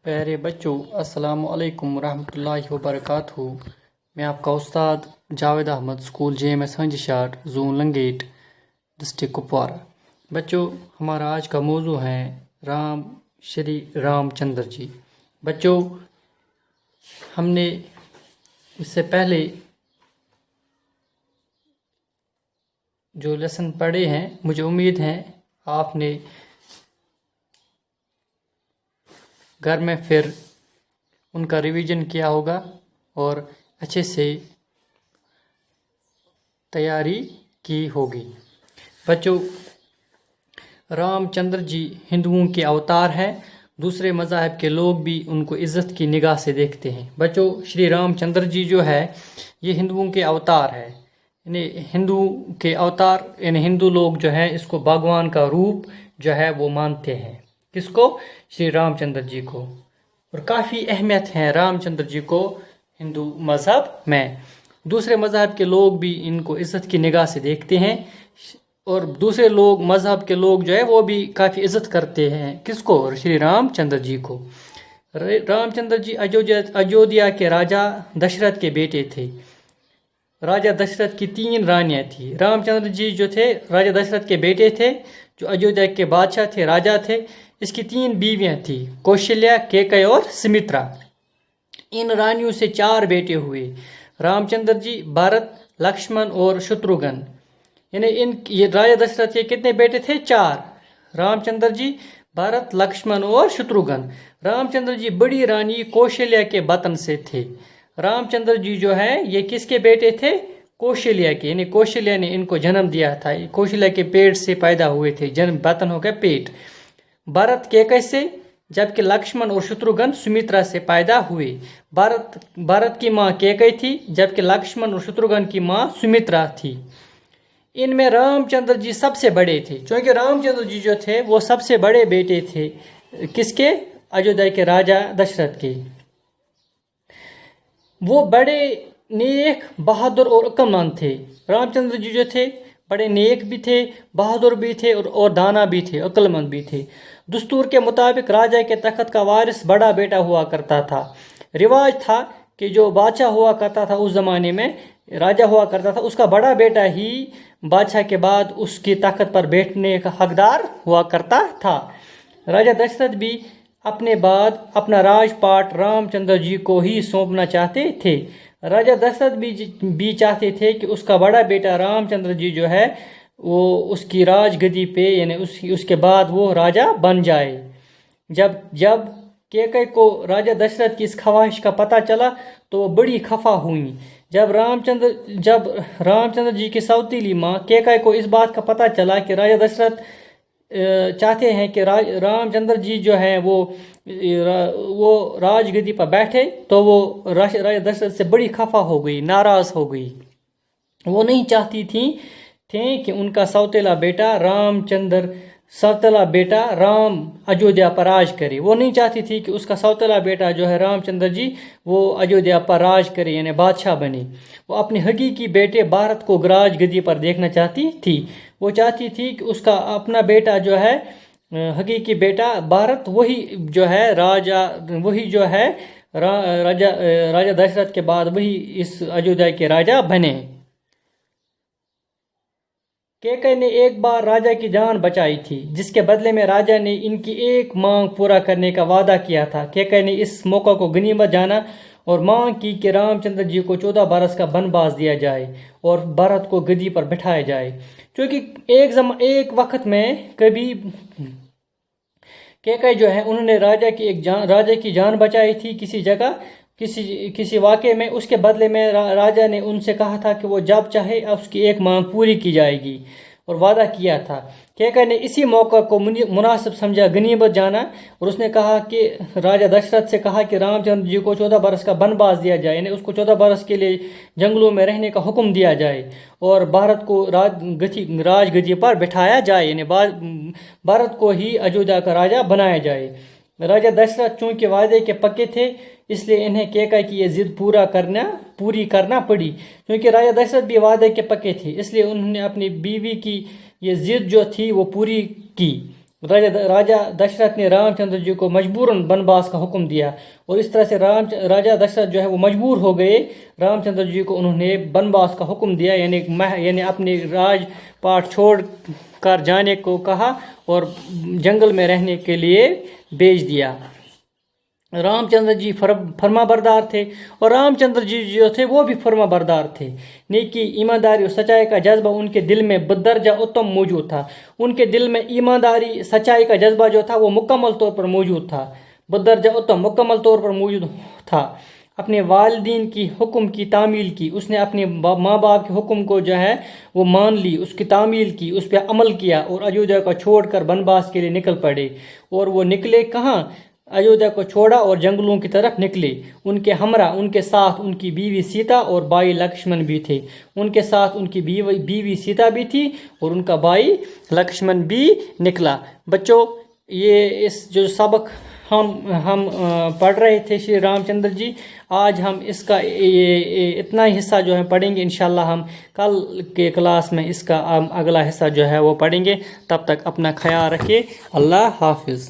प्यारे बच्चों, अस्सलाम वालेकुम रहमतुल्लाहि व बरकातहू। मैं आपका उस्ताद Javed Ahmad, school JMS Hanjishat, zone Langate, district Kupwara. बच्चों, हमारा आज का मौजू है राम श्री रामचंद्र जी। बच्चों, हमने इससे पहले जो लेसन पढ़े हैं, मुझे उम्मीद है आपने घर में फिर उनका रिवीजन किया होगा और अच्छे से तैयारी की होगी। बच्चों, रामचंद्र जी हिंदुओं के अवतार हैं। दूसरे मज़ाहब के लोग भी उनको इज़्ज़त की निगाह से देखते हैं। बच्चों, श्री रामचंद्र जी जो है ये हिंदुओं के अवतार है। हिंदू के अवतार यानी हिंदू लोग जो है इसको भगवान का रूप जो है वो मानते हैं। किसको? श्री रामचंद्र जी को। और काफ़ी अहमियत है रामचंद्र जी को हिंदू मज़हब में। दूसरे मज़हब के लोग भी इनको इज़्ज़त की निगाह से देखते हैं और दूसरे लोग मज़हब के लोग जो है वो भी काफ़ी इज़्ज़त करते हैं। किसको? श्री रामचंद्र जी को। रामचंद्र जी अयोध्या के राजा दशरथ के बेटे थे। राजा दशरथ की 3 रानियां थी। रामचंद्र जी जो थे राजा दशरथ के बेटे थे, जो अयोध्या के बादशाह थे, राजा थे। इसकी 3 बीवियां थी, कौशल्या, कैकेयी और सुमित्रा। इन रानियों से 4 बेटे हुए, रामचंद्र जी, भरत, लक्ष्मण और शत्रुघ्न। यानी ये राजा दशरथ के कितने बेटे थे? 4। रामचंद्र जी, भरत, लक्ष्मण और शत्रुघ्न। रामचंद्र जी बड़ी रानी कौशल्या के बतन से थे। रामचंद्र जी जो है ये किसके बेटे थे? कौशल्या के। यानी कौशल्या ने इनको जन्म दिया था। कौशल्या के पेट से पैदा हुए थे। जन्म बतन हो गया पेट। भरत कैकेयी से, जबकि लक्ष्मण और शत्रुघ्न सुमित्रा से पैदा हुए। भरत की माँ कैकेयी थी, जबकि लक्ष्मण और शत्रुघ्न की माँ सुमित्रा थी। इनमें रामचंद्र जी सबसे बड़े थे, क्योंकि रामचंद्र जी जो थे वो सबसे बड़े बेटे थे। किसके? अयोध्या के राजा दशरथ के। वो बड़े नेक, बहादुर और अक्लमंद थे। रामचंद्र जी जो थे बड़े नेक भी थे, बहादुर भी थे और दाना भी थे, अक्लमंद भी थे। दस्तूर के मुताबिक राजा के तख्त का वारिस बड़ा बेटा हुआ करता था। रिवाज था कि जो बादशाह हुआ करता था उस ज़माने में, राजा हुआ करता था, उसका बड़ा बेटा ही बादशाह के बाद उसके तख्त पर बैठने का हकदार हुआ करता था। राजा दशरथ भी अपने बाद अपना राजपाट रामचंद्र जी को ही सौंपना चाहते थे। राजा दशरथ भी चाहते थे कि उसका बड़ा बेटा रामचंद्र जी जो है वो उसकी राजगद्दी पे यानी उसके बाद वो राजा बन जाए। जब कैकेयी को राजा दशरथ की इस ख्वाहिश का पता चला तो वो बड़ी खफा हुई। जब रामचंद्र जी की सौतीली माँ कैकेयी को इस बात का पता चला कि राजा दशरथ चाहते हैं कि रामचंद्र जी जो हैं वो राजगद्दी पर बैठे, तो वो राजा दशरथ से बड़ी खफा हो गई, नाराज़ हो गई। वो नहीं चाहती थी कि उनका सौतेला बेटा राम अयोध्या पर राज करे। वो नहीं चाहती थी कि उसका सौतेला बेटा जो है रामचंद्र जी वो अयोध्या पर राज करे यानी बादशाह बने। वो अपने हकीकी बेटे भारत को राजगद्दी पर देखना चाहती थी। वो चाहती थी कि उसका अपना बेटा जो है हकीकी बेटा भारत वही जो है राजा दशरथ के बाद वही इस अयोध्या के राजा बने। कैकेयी ने एक बार राजा की जान बचाई थी, जिसके बदले में राजा ने इनकी एक मांग पूरा करने का वादा किया था। कैकेयी ने इस मौका को गनीमत जाना और मांग की कि रामचंद्र जी को 14 बरस का वनवास दिया जाए और भरत को गद्दी पर बिठाया जाए। क्योंकि एक वक्त में कभी कैकेयी जो है उन्होंने राजा की जान बचाई थी किसी जगह, किसी वाक़े में। उसके बदले में राजा ने उनसे कहा था कि वो जब चाहे उसकी एक मांग पूरी की जाएगी और वादा किया था। कैकेयी ने इसी मौका को मुनासिब समझा, गनीमत जाना और उसने कहा कि राजा दशरथ से कहा कि रामचंद्र जी को 14 बरस का वनवास दिया जाए, यानी उसको 14 बरस के लिए जंगलों में रहने का हुक्म दिया जाए और भारत को राजगद्दी पर बिठाया जाए, यानी भारत को ही अयोध्या का राजा बनाया जाए। राजा दशरथ चूंकि वादे के पक्के थे, इसलिए इन्हें कैकेयी की ये जिद पूरी करना पड़ी। क्योंकि राजा दशरथ भी वादे के पक्के थे, इसलिए उन्होंने अपनी बीवी की ये जिद जो थी वो पूरी की। राजा दशरथ ने रामचंद्र जी को मजबूरन वनवास का हुक्म दिया और इस तरह से राजा दशरथ जो है वो मजबूर हो गए। रामचंद्र जी को उन्होंने वनवास का हुक्म दिया, यानी अपने राजपाट छोड़ कर जाने को कहा और जंगल में रहने के लिए भेज दिया। रामचंद्र जी फर्माबरदार थे और रामचंद्र जी जो थे वो भी फर्माबरदार थे। नेकी, ईमानदारी और सच्चाई का जज्बा उनके दिल में बदर्जा उत्तम मौजूद था। उनके दिल में ईमानदारी, सच्चाई का जज्बा जो था वो मुकम्मल तौर पर मौजूद था। बदर्जा उत्तम मुकम्मल तौर पर मौजूद था। अपने वालिदीन की हुक्म की तामील की, उसने अपने माँ बाप के हुक्म को जो है वो मान ली, उसकी तामील की, उस पर अमल किया और अयोध्या को छोड़कर वनवास के लिए निकल पड़े। और वो निकले कहाँ? अयोध्या को छोड़ा और जंगलों की तरफ निकले। उनके हमरा, उनके साथ उनकी बीवी सीता और भाई लक्ष्मण भी थे। उनके साथ उनकी बीवी सीता भी थी और उनका भाई लक्ष्मण भी निकला। बच्चों, ये इस जो सबक हम पढ़ रहे थे श्री रामचंद्र जी, आज हम इसका ये इतना ही हिस्सा जो है पढ़ेंगे। इंशाल्लाह हम कल के क्लास में इसका अगला हिस्सा जो है वो पढ़ेंगे। तब तक अपना ख्याल रखिए। अल्लाह हाफिज़।